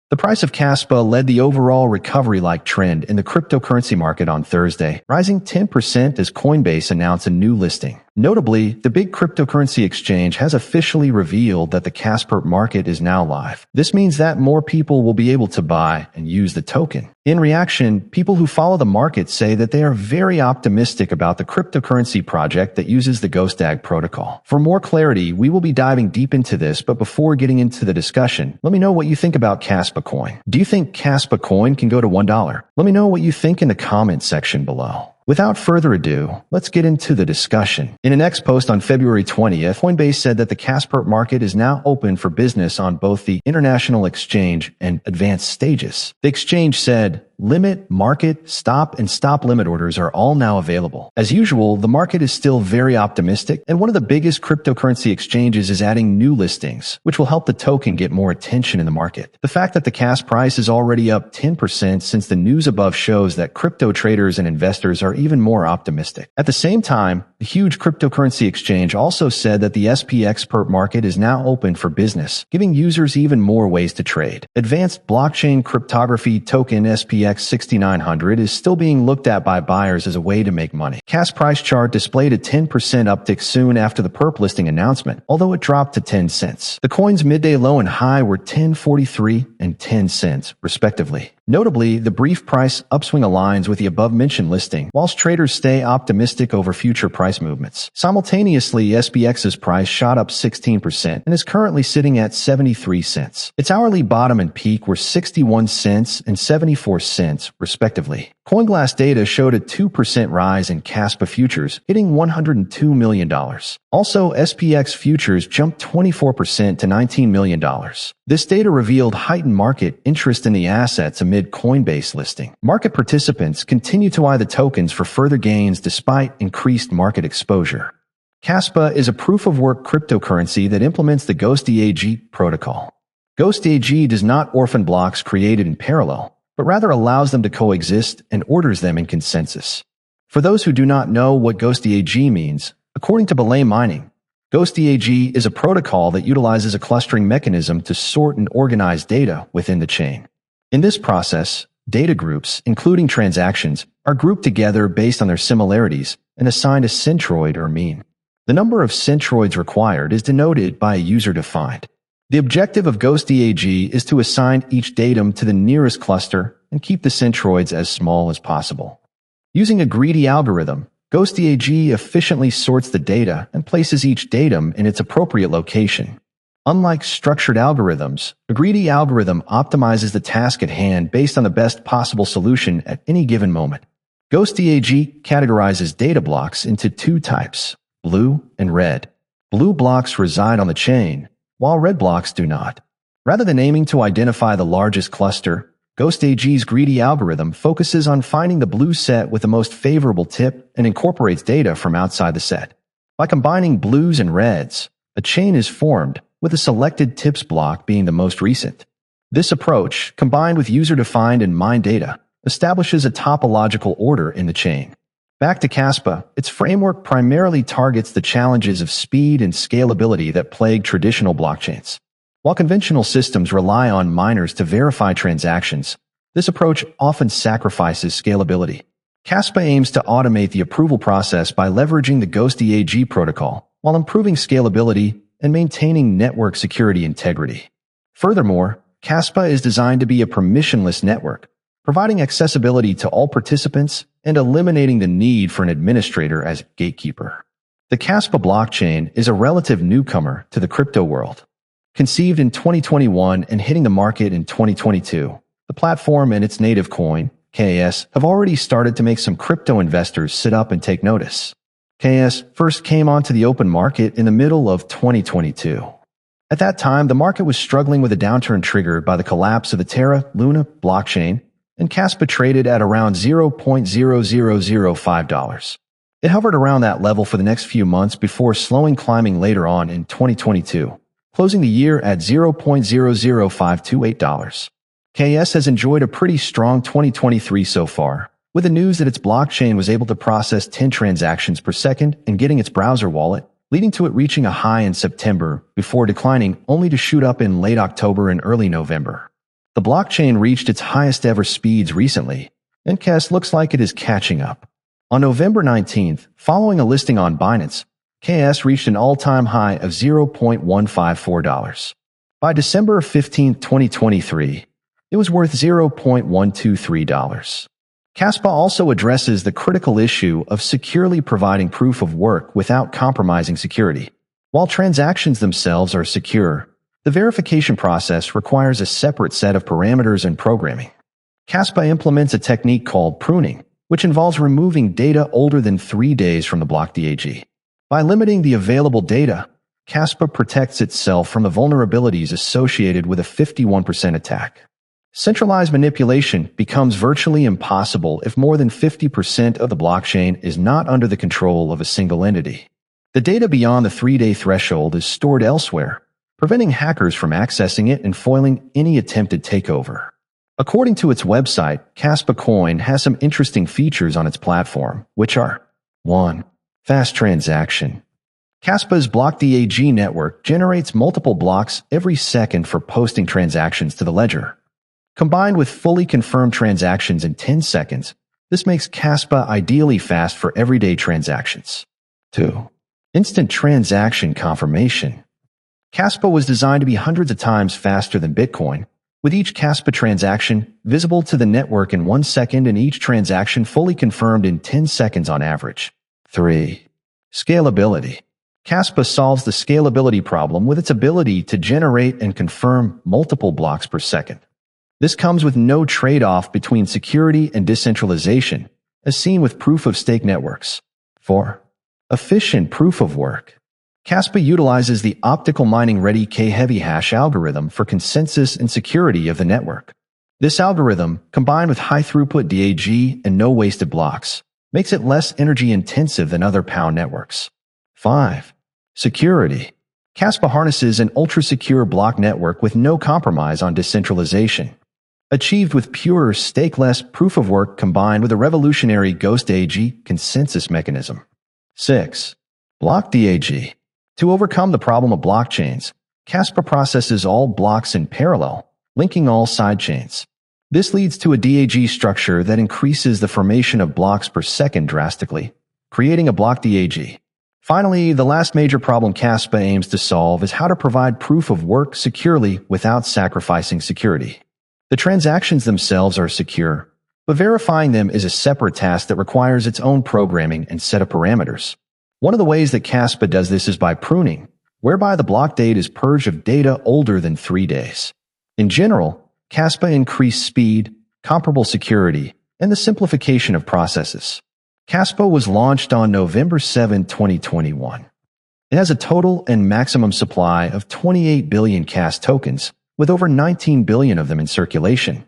The price of Kaspa led the overall recovery-like trend in the cryptocurrency market on Thursday, rising 10% as Coinbase announced a new listing. Notably, the big cryptocurrency exchange has officially revealed that the Kaspa market is now live. This means that more people will be able to buy and use the token. In reaction, people who follow the market say that they are very optimistic about the cryptocurrency project that uses the GhostAG protocol. For more clarity, we will be diving deep into this, but before getting into the discussion, let me know what you think about Kaspa coin. Do you think Kaspa coin can go to $1? Let me know what you think in the comment section below. Without further ado, let's get into the discussion. In an X post on February 20th, Coinbase said that the Kaspa market is now open for business on both the international exchange and advanced stages. The exchange said, limit, market, stop, and stop limit orders are all now available. As usual, the market is still very optimistic, and one of the biggest cryptocurrency exchanges is adding new listings, which will help the token get more attention in the market. The fact that the Kaspa price is already up 10% since the news above shows that crypto traders and investors are even more optimistic. At the same time, the huge cryptocurrency exchange also said that the SP market is now open for business, giving users even more ways to trade. Advanced blockchain cryptography token SPX 6900 is still being looked at by buyers as a way to make money. Kaspa price chart displayed a 10% uptick soon after the perp listing announcement, although it dropped to 10 cents. The coin's midday low and high were 10.43 and 10 cents, respectively. Notably, the brief price upswing aligns with the above-mentioned listing, whilst traders stay optimistic over future price movements. Simultaneously, SPX's price shot up 16% and is currently sitting at 73 cents. Its hourly bottom and peak were 61 cents and 74 cents, respectively. CoinGlass data showed a 2% rise in Kaspa futures, hitting $102 million. Also, SPX futures jumped 24% to $19 million. This data revealed heightened market interest in the assets amid Coinbase listing. Market participants continue to eye the tokens for further gains despite increased market exposure. Kaspa is a proof-of-work cryptocurrency that implements the GhostAG protocol. GhostAG does not orphan blocks created in parallel, but rather allows them to coexist and orders them in consensus. For those who do not know what GhostAG means, according to Belay Mining, GhostAG is a protocol that utilizes a clustering mechanism to sort and organize data within the chain. In this process, data groups, including transactions, are grouped together based on their similarities and assigned a centroid or mean. The number of centroids required is denoted by a user-defined. The objective of GhostAG is to assign each datum to the nearest cluster and keep the centroids as small as possible. Using a greedy algorithm, GhostAG efficiently sorts the data and places each datum in its appropriate location. Unlike structured algorithms, a greedy algorithm optimizes the task at hand based on the best possible solution at any given moment. GhostAG categorizes data blocks into two types, blue and red. Blue blocks reside on the chain, while red blocks do not. Rather than aiming to identify the largest cluster, GhostAG's greedy algorithm focuses on finding the blue set with the most favorable tip and incorporates data from outside the set. By combining blues and reds, a chain is formed, with a selected tips block being the most recent. This approach, combined with user-defined and mined data, establishes a topological order in the chain. Back to Kaspa, its framework primarily targets the challenges of speed and scalability that plague traditional blockchains. While conventional systems rely on miners to verify transactions, this approach often sacrifices scalability. Kaspa aims to automate the approval process by leveraging the GhostAG protocol, while improving scalability and maintaining network security integrity. Furthermore, Kaspa is designed to be a permissionless network, providing accessibility to all participants and eliminating the need for an administrator as a gatekeeper. The Kaspa blockchain is a relative newcomer to the crypto world. Conceived in 2021 and hitting the market in 2022, the platform and its native coin, KS, have already started to make some crypto investors sit up and take notice. KS first came onto the open market in the middle of 2022. At that time, the market was struggling with a downturn triggered by the collapse of the Terra Luna blockchain, and Kaspa traded at around $0.0005. It hovered around that level for the next few months before slowing climbing later on in 2022, closing the year at $0.000528. KS has enjoyed a pretty strong 2023 so far, with the news that its blockchain was able to process 10 transactions per second and getting its browser wallet, leading to it reaching a high in September before declining only to shoot up in late October and early November. The blockchain reached its highest ever speeds recently, and KS looks like it is catching up. On November 19th, following a listing on Binance, KS reached an all-time high of $0.154. By December 15, 2023, it was worth $0.123. Kaspa also addresses the critical issue of securely providing proof of work without compromising security. While transactions themselves are secure, the verification process requires a separate set of parameters and programming. Kaspa implements a technique called pruning, which involves removing data older than 3 days from the block DAG. By limiting the available data, Kaspa protects itself from the vulnerabilities associated with a 51% attack. Centralized manipulation becomes virtually impossible if more than 50% of the blockchain is not under the control of a single entity. The data beyond the 3-day threshold is stored elsewhere, preventing hackers from accessing it and foiling any attempted takeover. According to its website, Kaspa Coin has some interesting features on its platform, which are 1. Fast transaction. Kaspa's block DAG network generates multiple blocks every second for posting transactions to the ledger. Combined with fully confirmed transactions in 10 seconds, this makes Kaspa ideally fast for everyday transactions. 2. Instant transaction confirmation. Kaspa was designed to be hundreds of times faster than Bitcoin, with each Kaspa transaction visible to the network in 1 second and each transaction fully confirmed in 10 seconds on average. 3. Scalability. Kaspa solves the scalability problem with its ability to generate and confirm multiple blocks per second. This comes with no trade-off between security and decentralization, as seen with proof-of-stake networks. 4. Efficient proof of work. Kaspa utilizes the optical mining-ready K-heavy hash algorithm for consensus and security of the network. This algorithm, combined with high-throughput DAG and no wasted blocks, makes it less energy-intensive than other pound networks. 5. Security. Kaspa harnesses an ultra-secure block network with no compromise on decentralization. Achieved with pure, stakeless proof-of-work combined with a revolutionary Ghost DAG consensus mechanism. 6. Block DAG. To overcome the problem of blockchains, Kaspa processes all blocks in parallel, linking all sidechains. This leads to a DAG structure that increases the formation of blocks per second drastically, creating a block DAG. Finally, the last major problem Kaspa aims to solve is how to provide proof of work securely without sacrificing security. The transactions themselves are secure, but verifying them is a separate task that requires its own programming and set of parameters. One of the ways that Kaspa does this is by pruning, whereby the block date is purged of data older than 3 days. In general, Kaspa increased speed, comparable security, and the simplification of processes. Kaspa was launched on November 7, 2021. It has a total and maximum supply of 28 billion KAS tokens, with over 19 billion of them in circulation.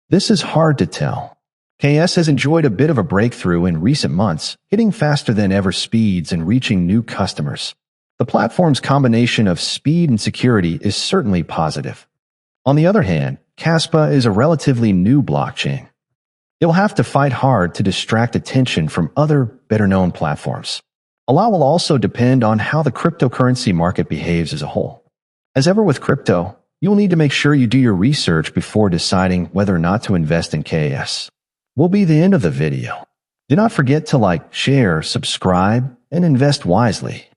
This is hard to tell. KS has enjoyed a bit of a breakthrough in recent months, hitting faster than ever speeds and reaching new customers. The platform's combination of speed and security is certainly positive. On the other hand, Kaspa is a relatively new blockchain. It will have to fight hard to distract attention from other, better-known platforms. A lot will also depend on how the cryptocurrency market behaves as a whole. As ever with crypto, you will need to make sure you do your research before deciding whether or not to invest in KS. Will be the end of the video. Do not forget to like, share, subscribe, and invest wisely.